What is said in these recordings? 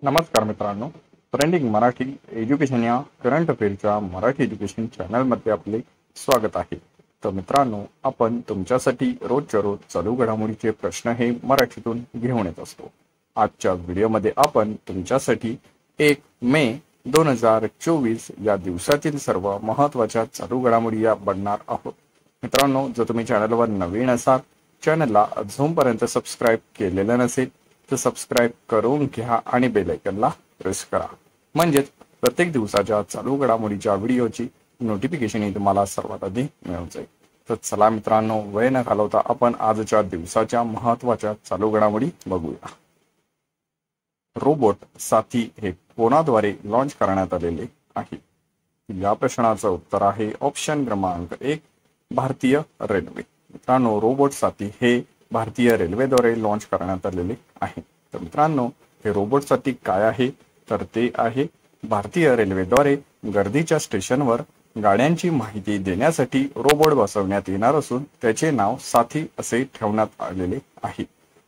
नमस्कार मित्रांनो, trending Marathi education या करंट अफेअरच्या मराठी एज्युकेशन चॅनलमध्ये आपले स्वागत आहे। तर मित्रांनो, आपण तुमच्यासाठी रोजच्या रोज चालू घडामोडीचे प्रश्न हे मराठीतून घेऊन येत असतो। आजच्या व्हिडिओमध्ये आपण तुमच्यासाठी 1 मे 2024 या दिवसातील सर्व महत्त्वाच्या चालू घडामोडी या बनणार आहोत। मित्रांनो, जर तुम्ही चॅनलवर नवीन असाल, चॅनलला अजूनपर्यंत सबस्क्राइब केलेलं नसेल तर सबस्क्राइब करून घ्या आणि बेल आयकॉनला प्रेस करा, म्हणजेच प्रत्येक दिवसाच्या चालू घडामोडीच्या व्हिडिओची नोटिफिकेशन ही तुम्हाला सर्वात आधी मिळून जाईल। तर चला मित्रांनो, वेळ न घालवता आपण आजच्या दिवसाच्या महत्त्वाच्या चालू घडामोडी बघूया। रोबोट साथी हे कोणाद्वारे लॉन्च करण्यात आलेले आहे? या प्रश्नाचं उत्तर आहे ऑप्शन क्रमांक 1, भारतीय रेल्वे। मित्रांनो, रोबोट साथी हे भारतीय रेल्वेद्वारे लॉन्च करण्यात आलेले आहे। तर मित्रांनो, हे रोबोट साथी काय आहे? तर ते आहे भारतीय रेल्वेद्वारे गर्दीच्या स्टेशनवर गाड्यांची माहिती देण्यासाठी रोबोट बसवण्यात येणार असून त्याचे नाव साथी असे ठेवण्यात आलेले आहे।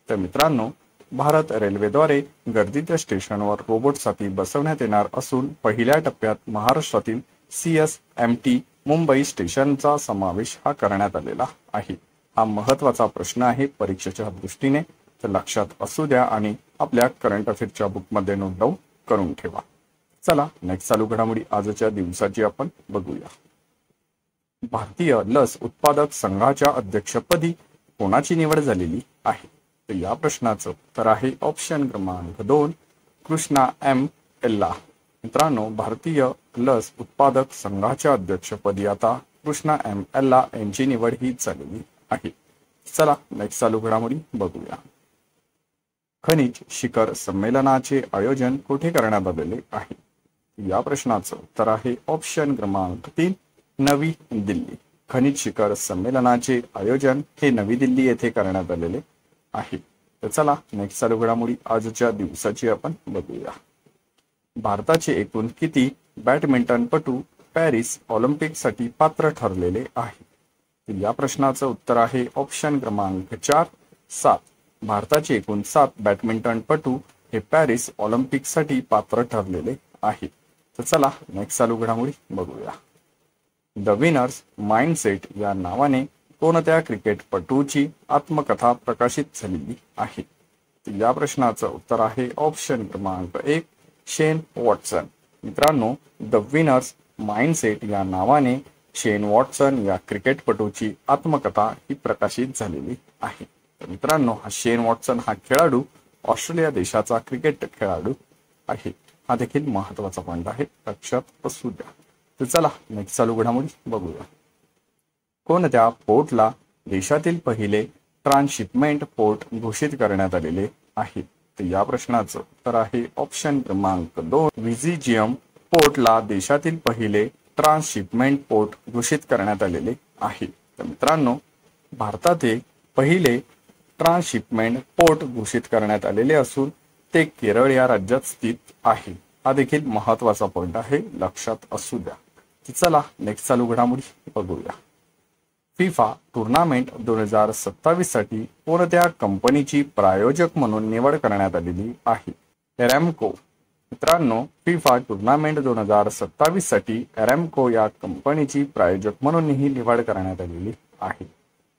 तर मित्रांनो, भारत रेल्वेद्वारे गर्दीच्या स्टेशनवर रोबोट साथी बसवण्यात येणार असून पहिल्या टप्प्यात महाराष्ट्रातील CSMT मुंबई स्टेशनचा समावेश हा करण्यात आलेला आहे। हा महत्त्वाचा प्रश्न आहे परीक्षेच्या दृष्टीने, तर लक्षात असू द्या आणि आपल्या करंट अफेअरच्या बुकमध्ये नोट डाऊन करून ठेवा। चला नेक्स्ट चालू घडामोडी आजच्या दिवसाची आपण बघूया। भारतीय लस उत्पादक संघाच्या अध्यक्षपदी कोणाची निवड झालेली आहे? तर या प्रश्नाचं उत्तर आहे ऑप्शन क्रमांक 2, कृष्णा M. एल्ला। मित्रांनो, भारतीय लस उत्पादक संघाच्या अध्यक्षपदी आता कृष्णा M. एल्ला यांची निवड ही झालेली आहे। चला नेक्स्ट चालू घडामोडी बघूया। खनिज शिखर संमेलनाचे आयोजन कुठे करण्यात आलेले आहे? या प्रश्नाचं उत्तर आहे ऑप्शन क्रमांक 3, नवी दिल्ली। खनिज शिखर संमेलनाचे आयोजन हे नवी दिल्ली येथे करण्यात आलेले आहे। तर चला नेक्स्ट चालू घडामोडी आजच्या दिवसाची आपण बघूया। भारताचे एकूण किती बॅडमिंटनपटू पॅरिस ऑलिम्पिकसाठी पात्र ठरलेले आहे? या प्रश्नाचं उत्तर आहे ऑप्शन क्रमांक 4, 7। भारताचे एकूण 7 बॅडमिंटनपटू हे पॅरिस ऑलिम्पिकसाठी पात्र ठरलेले आहे। तर चला नेक्स्ट चालू घडामोडी बघूया। द विनर्स माइंडसेट या नावाने कोणत्या क्रिकेटपटूची आत्मकथा प्रकाशित झालेली आहे? या प्रश्नाचं उत्तर आहे ऑप्शन क्रमांक 1, शेन वॉटसन। मित्रांनो, द विनर्स माइंडसेट या नावाने शेन वॉटसन या क्रिकेटपटूची आत्मकथा ही प्रकाशित झालेली आहे। तर मित्रांनो, हा शेन वॉटसन हा खेळाडू ऑस्ट्रेलिया देशाचा क्रिकेट खेळाडू आहे। हा देखील महत्त्वाचा पॉइंट आहे, लक्षात असू द्या। तर चला नेक्स्ट चालू घडामोडी बघूया। कोणत्या पोर्टला देशातील पहिले ट्रान्सशिपमेंट पोर्ट घोषित करण्यात आलेले आहे? तर या प्रश्नाचं उत्तर आहे ऑप्शन क्रमांक 2, विझिजियम पोर्टला देशातील पहिले ट्रान्सशिपमेंट पोर्ट घोषित करण्यात आलेले आहे। तर मित्रांनो, भारतातील पहिले ट्रान्सशिपमेंट पोर्ट घोषित करण्यात आलेले असून ते केरळ या राज्यात स्थित आहे। हा देखील महत्त्वाचा पॉइंट आहे, लक्षात असू द्या। चला नेक्स्ट चालू घडामोडी बघूया। फिफा टूर्नामेंट 2027 साठी कोणत्या कंपनीची प्रायोजक म्हणून निवड करण्यात आलेली आहे? एरॅमको। मित्रांनो, फिफा टूर्नामेंट 2027 साठी एरॅमको या कंपनीची प्रायोजक म्हणून ही निवड करण्यात आलेली आहे।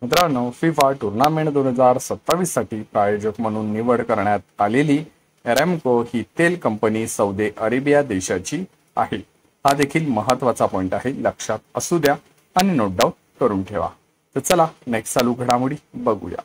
मित्रांनो, फिफा टूर्नामेंट 2027 साठी प्रायोजक म्हणून निवड करण्यात आलेली एरॅमको ही तेल कंपनी सौदी अरेबिया देशाची आहे। हा देखील महत्त्वाचा पॉइंट आहे, लक्षात असू द्या आणि नोट डाऊन करून ठेवा। तर चला नेक्स्ट चालू घडामोडी बघूया।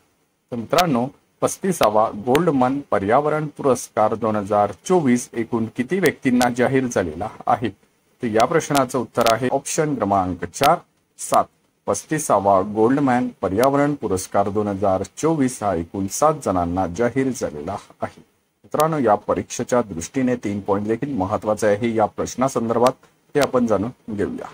तर मित्रांनो, 35वा गोल्डमन पर्यावरण पुरस्कार 2024 एकूण किती व्यक्तींना जाहीर झालेला आहे? तर या प्रश्नाचं उत्तर आहे ऑप्शन क्रमांक 4, 7। 35वा गोल्डमॅन पर्यावरण पुरस्कार 2024 हा एकूण 7 जणांना जाहीर झालेला आहे। मित्रांनो, या परीक्षेच्या दृष्टीने 3 पॉइंट देखील महत्त्वाचे आहे। या प्रश्नासंदर्भात ते आपण जाणून घेऊया।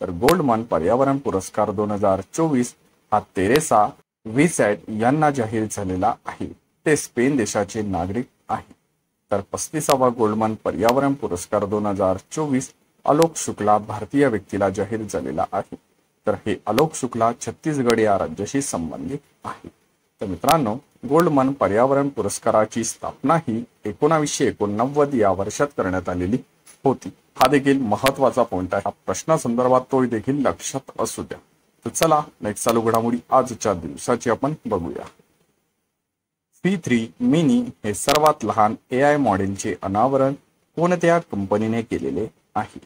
तर गोल्डमन पर्यावरण पुरस्कार 2024 हा तेरेसा विसॅट यांना जाहीर झालेला आहे। ते स्पेन देशाचे नागरिक आहे। तर 35वा गोल्डमन पर्यावरण पुरस्कार 2024 आलोक शुक्ला भारतीय व्यक्तीला जाहीर झालेला आहे। तर हे आलोक शुक्ला छत्तीसगड या राज्याशी संबंधित आहे। तर मित्रांनो, गोल्डमन पर्यावरण पुरस्काराची स्थापना ही 1989 या वर्षात करण्यात आलेली होती। हा देखील महत्त्वाचा पॉइंट आहे। हा प्रश्नासंदर्भात तो देखील लक्षात असू द्या। तर चला नेक्स्ट चालू घडामोडी आजच्या दिवसाची आपण बघूया। C3 मिनी हे सर्वात लहान AI मॉडेलचे अनावरण कोणत्या कंपनीने केलेले आहे?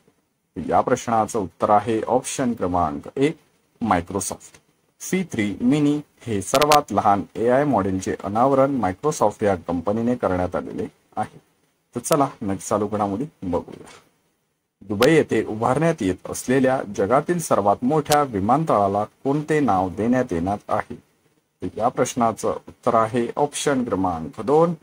या प्रश्नाचं उत्तर आहे ऑप्शन क्रमांक 1 मायक्रोसॉफ्ट। C3 मिनी हे सर्वात लहान AI मॉडेलचे अनावरण मायक्रोसॉफ्ट या कंपनीने करण्यात आलेले आहे। तर चला नेक्स्ट चालू घडामोडी बघूया। दुबई येथे उभारण्यात येत असलेल्या जगातील सर्वात मोठ्या विमानतळाला कोणते नाव देण्यात येणार आहे? या प्रश्नाचं उत्तर आहे ऑप्शन क्रमांक 2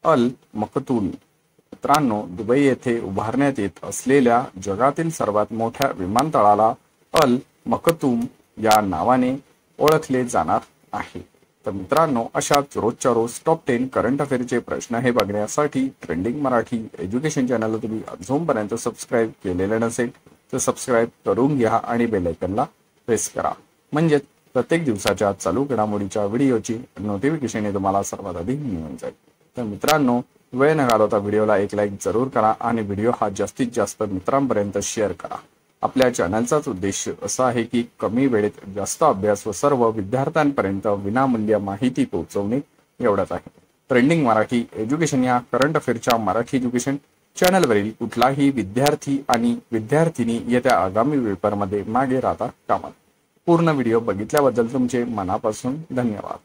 अल मखतूम। मित्रांनो, दुबई येथे उभारण्यात येत असलेल्या जगातील सर्वात मोठ्या विमानतळाला अल मखतूम या नावाने ओळखले जाणार आहे। तर मित्रांनो, अशाच रोजच्या रोज टॉप 10 करंट अफेअरचे प्रश्न हे बघण्यासाठी ट्रेंडिंग मराठी एज्युकेशन चॅनलला तुम्ही अजूनपर्यंत सबस्क्राईब केलेलं नसेल तर सबस्क्राईब करून घ्या आणि बेल आयकॉनला प्रेस करा, म्हणजे प्रत्येक दिवसाच्या चालू घडामोडीच्या व्हिडिओची नोटिफिकेशन तुम्हाला सर्वात आधी मिळून जाईल। तर मित्रांनो, वेळ न घालवता व्हिडिओला एक लाईक जरूर करा आणि व्हिडिओ हा जास्तीत जास्त मित्रांपर्यंत शेअर करा। आपल्या चॅनलचाच उद्देश असा आहे की कमी वेळेत जास्त अभ्यास व सर्व विद्यार्थ्यांपर्यंत विनामूल्य माहिती पोहोचवणे एवढंच आहे। ट्रेंडिंग मराठी एज्युकेशन या करंट अफेअरच्या मराठी एज्युकेशन चॅनलवरील कुठलाही विद्यार्थी आणि विद्यार्थिनी येत्या आगामी पेपरमध्ये मागे राहता कामा नये। पूर्ण व्हिडिओ बघितल्याबद्दल तुमचे मनापासून धन्यवाद।